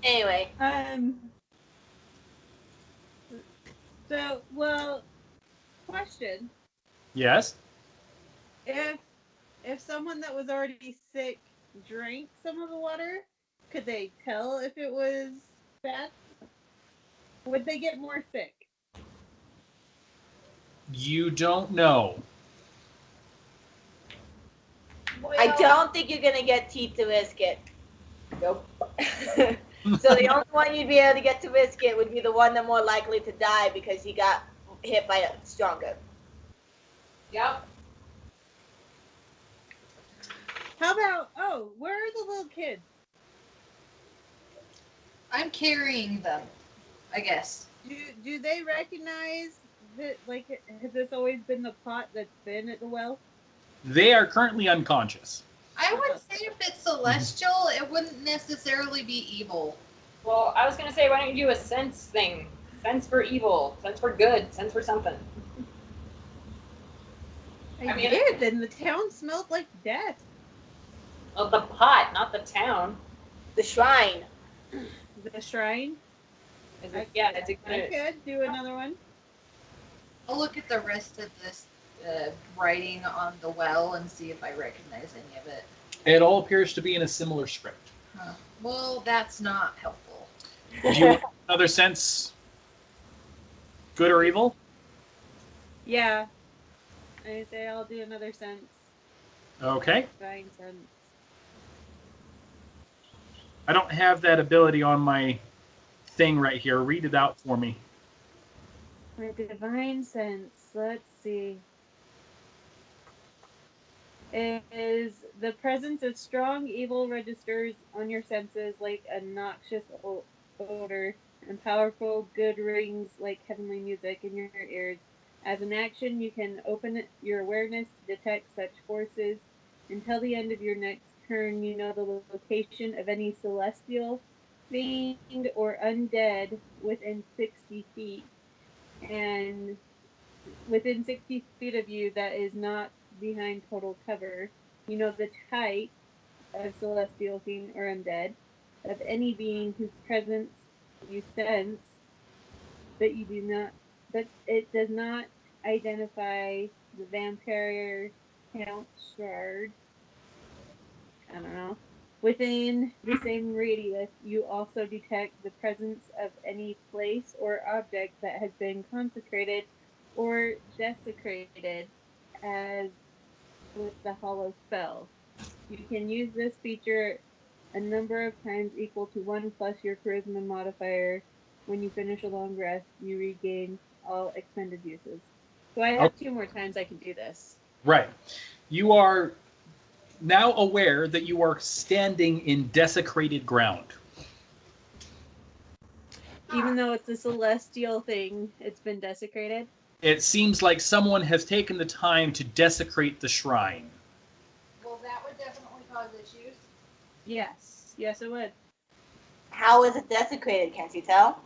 Anyway, So, well, question. Yes? If someone that was already sick drank some of the water, could they tell if it was bad? Would they get more sick? You don't know. I don't think you're gonna get teeth to risk it. Nope. So the only one you'd be able to get to risk it would be the one that's more likely to die because he got hit by a stronger. Yep. Oh, where are the little kids? I'm carrying them, I guess. Do they recognize that? Like, has this always been the pot that's been at the well? They are currently unconscious. I would say if it's celestial, it wouldn't necessarily be evil. Well, I was gonna say, why don't you do a sense thing? Sense for evil, sense for good, sense for something. I did, and the town smelled like death. Well, the pot, not the town. The shrine. The shrine? Is it, yeah, it's a I good. could do another one. I'll look at the rest of this writing on the well and see if I recognize any of it. It all appears to be in a similar script. Huh. Well, that's not helpful. Do you want another sense? Good or evil? Yeah. I say I'll do another sense. Okay. Divine sense. I don't have that ability on my thing right here. Read it out for me. My divine sense. Let's see. Is the presence of strong evil registers on your senses like a noxious odor, and powerful good rings like heavenly music in your ears. As an action, you can open your awareness to detect such forces. Until the end of your next turn, you know the location of any celestial, fiend, or undead within 60 feet. And within 60 feet of you that is not behind total cover. You know the type of celestial fiend or undead of any being whose presence you sense, but you do not. But it does not identify the vampire count shard. I don't know. Within the same radius, you also detect the presence of any place or object that has been consecrated or desecrated, as with the hollow spell. You can use this feature a number of times equal to 1 plus your charisma modifier. When you finish a long rest, you regain all expended uses. So I have 2 more times I can do this. Right. You are now aware that you are standing in desecrated ground. Even though it's a celestial thing, it's been desecrated. It seems like someone has taken the time to desecrate the shrine. Well, that would definitely cause issues. Yes. Yes, it would. How is it desecrated? Can't you tell?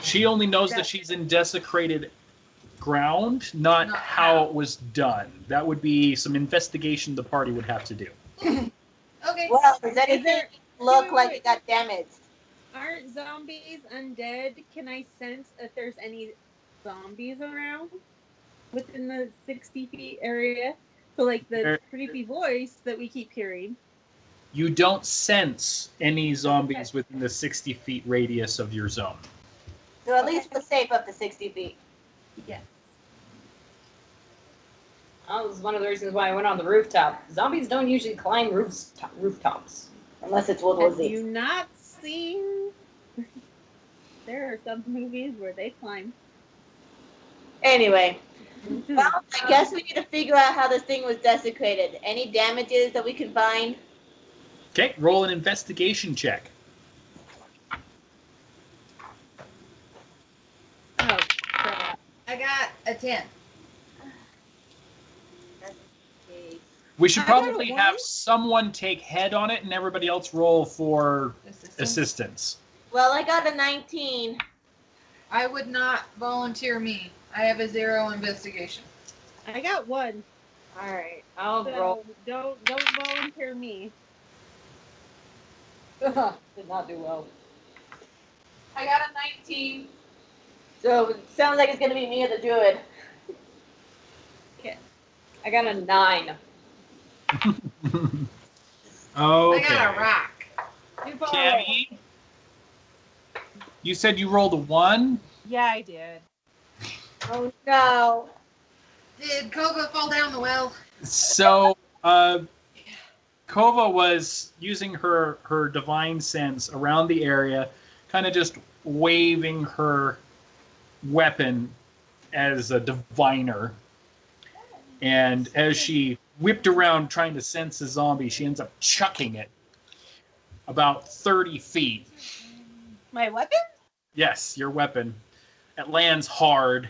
She only knows that she's in desecrated ground, not how it was done. That would be some investigation the party would have to do. Okay. Well, does anything look like it got damaged? Aren't zombies undead? Can I sense if there's any zombies around within the 60 feet area? So, like the creepy voice that we keep hearing. You don't sense any zombies within the 60 feet radius of your zone. So at least we're safe up to 60 feet. Yes. That was one of the reasons why I went on the rooftop. Zombies don't usually climb rooftops. Unless it's World War Z. Have you not seen? There are some movies where they climb. Anyway, well, I guess we need to figure out how this thing was desecrated. Any damages that we can find? Okay, roll an investigation check. Oh, crap. I got a 10. We should probably have someone take head on it and everybody else roll for assistance. Well, I got a 19. I would not volunteer me. I have a 0 investigation. I got 1. All right, I'll So roll. don't volunteer me. Did not do well. I got a 19. So it sounds like it's going to be me or the druid. Okay. I got a 9. Okay. I got a rock. Cammy, you said you rolled a 1? Yeah, I did. Oh no. Did Kova fall down the well? So, Kova was using her divine sense around the area, kind of just waving her weapon as a diviner. And as she whipped around trying to sense a zombie, she ends up chucking it about 30 feet. My weapon? Yes, your weapon. It lands hard,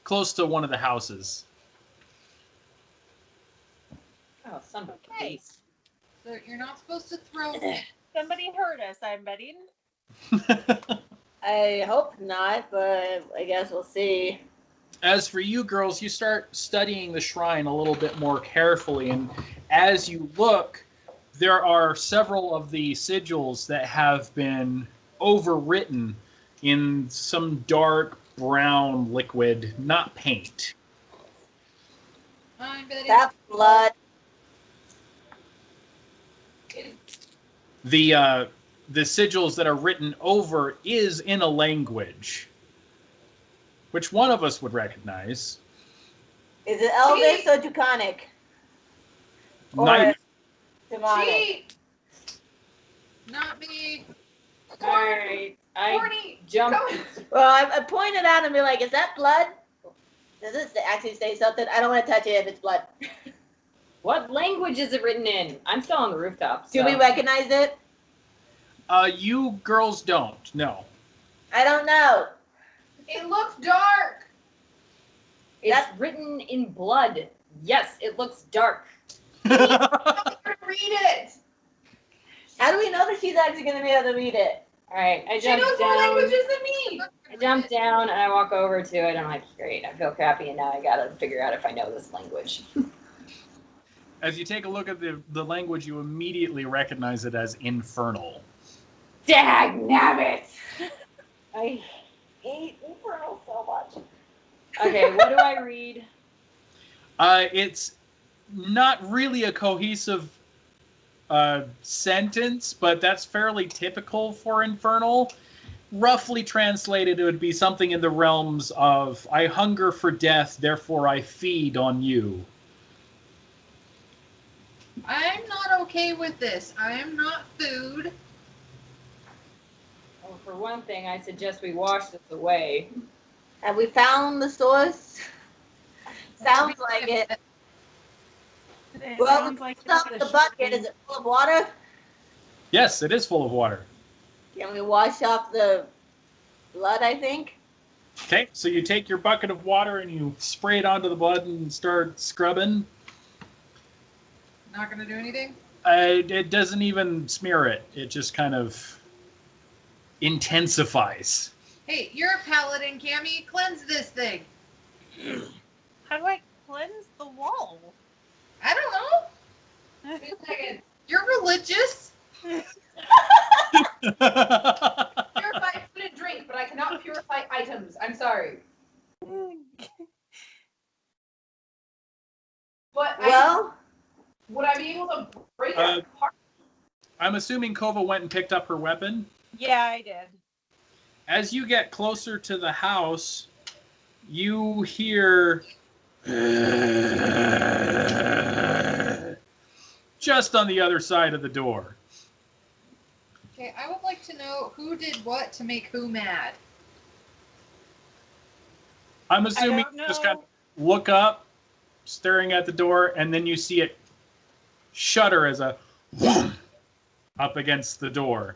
close to one of the houses. Oh, son of a Hey. bitch. So you're not supposed to throw. Somebody heard us, I'm betting. I hope not, but I guess we'll see. As for you girls, you start studying the shrine a little bit more carefully, and as you look, there are several of the sigils that have been overwritten in some dark brown liquid, not paint. I'm betting. That's blood. The sigils that are written over is in a language, which one of us would recognize. Is it Elvis or Draconic? Or Neither. demonic? Cheat! Not me. Alright, I Corny, jumped. Well, I pointed out and be like, is that blood? Does it actually say something? I don't want to touch it if it's blood. What language is it written in? I'm still on the rooftop. Do so- we recognize it? You girls don't. No. I don't know. It looks dark. It's That's- written in blood. Yes, it looks dark. I'm gonna read it. How do we know that she's actually going to be able to read it? Alright, I She knows jumped more down. languages than me. I jumped down and I walk over to it. I'm like, great, I feel crappy, and now I gotta figure out if I know this language. As you take a look at the language, you immediately recognize it as infernal. Dagnabbit! I hate Infernal so much. Okay, what do I read? It's not really a cohesive sentence, but that's fairly typical for infernal. Roughly translated, it would be something in the realms of, I hunger for death, therefore I feed on you. I'm not okay with this. I am not food. Well, for one thing, I suggest we wash this away. Have we found the source? Sounds like it. It Well, sounds like stop it's the bucket. Is it full of water? Yes, it is full of water. Can we wash off the blood, I think? Okay, so you take your bucket of water and you spray it onto the blood and start scrubbing. Not gonna do anything. It doesn't even smear it. It just kind of intensifies. Hey, you're a paladin, Cammy. Cleanse this thing. How do I cleanse the wall? I don't know. 2 seconds. You're religious. Purify food and drink, but I cannot purify items. I'm sorry. But Well, would I be able to break Uh, it apart? I'm assuming Kova went and picked up her weapon. Yeah, I did. As you get closer to the house, you hear just on the other side of the door. Okay, I would like to know who did what to make who mad. I'm assuming don't you just know. kind of look up, staring at the door, and then you see it shudder as a whoom up against the door.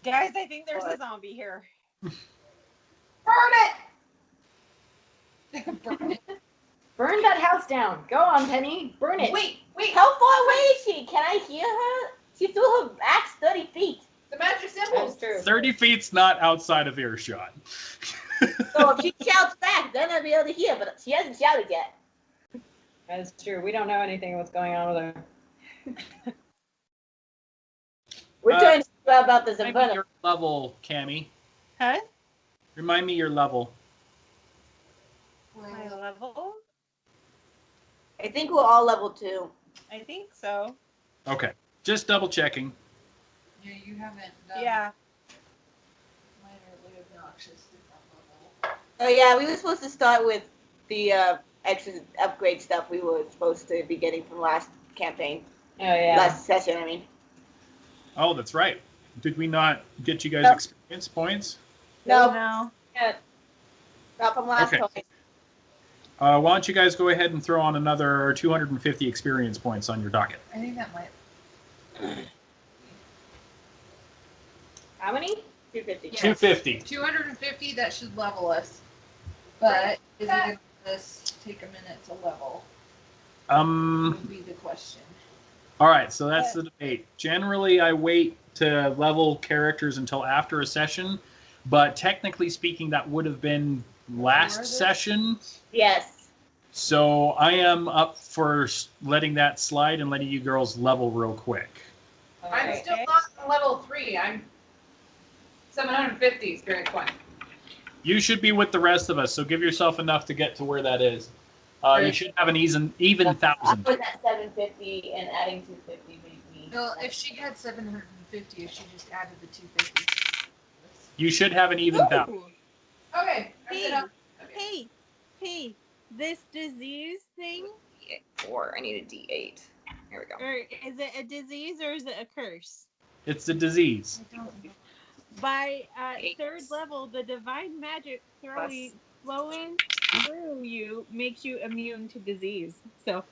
Guys, I think there's a zombie here. Burn it! Burn it. Burn that house down. Go on, Penny. Burn it. Wait, how far away is she? Can I hear her? She threw her axe 30 feet. the magic That's symbols. true. 30 feet's not outside of earshot. So if she shouts back, then I'll be able to hear, but she hasn't shouted yet. That's true. We don't know anything what's going on with her. We're trying to figure out about this Remind me inferno. your level, Cammy. Huh? Remind me your level. My level? I think we're all level 2. I think so. Okay, just double checking. Yeah, you haven't done Yeah. minorly obnoxious different level. Oh yeah, we were supposed to start with the extra upgrade stuff we were supposed to be getting from last campaign. Oh, yeah. Last session, I mean. Oh, that's right. Did we not get you guys No. experience points? No, No. Yeah. not from last Okay. time. Why don't you guys go ahead and throw on another 250 experience points on your docket? I think that might. How many? 250. Yes. 250. 250, that should level us. But is it going to let us take a minute to level? Would be the question. All right, so that's the debate. Generally, I wait to level characters until after a session, but technically speaking, that would have been last session. Yes. So I am up for letting that slide and letting you girls level real quick. I'm still not on level 3. I'm 750 experience points. You should be with the rest of us, so give yourself enough to get to where that is. You should have an even 1,000. I was at 750 and adding 250 made me. Well, if she had 750, if she just added the 250. You should have an even 1,000. Okay. Hey, this disease thing, D4. I need a D8. Here we go. or is it a disease or is it a curse? It's a disease. I don't know. By Eight. 3rd level, the divine magic flowing through you makes you immune to disease. So,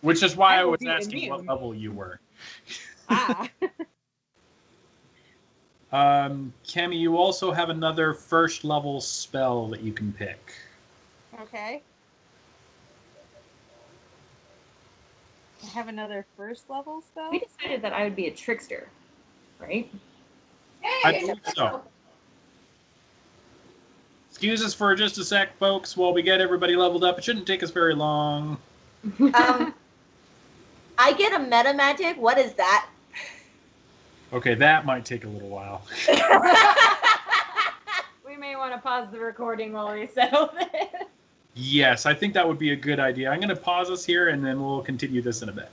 Which is why I I will was be asking what immune. level you were. Cammy, you also have another first level spell that you can pick. Okay. I have another 1st level spell. We decided that I would be a trickster, right? I believe so. Excuse us for just a sec, folks, while we get everybody leveled up. It shouldn't take us very long. I get a meta magic. What is that? Okay, that might take a little while. We may want to pause the recording while we settle this. Yes, I think that would be a good idea. I'm going to pause us here, and then we'll continue this in a bit.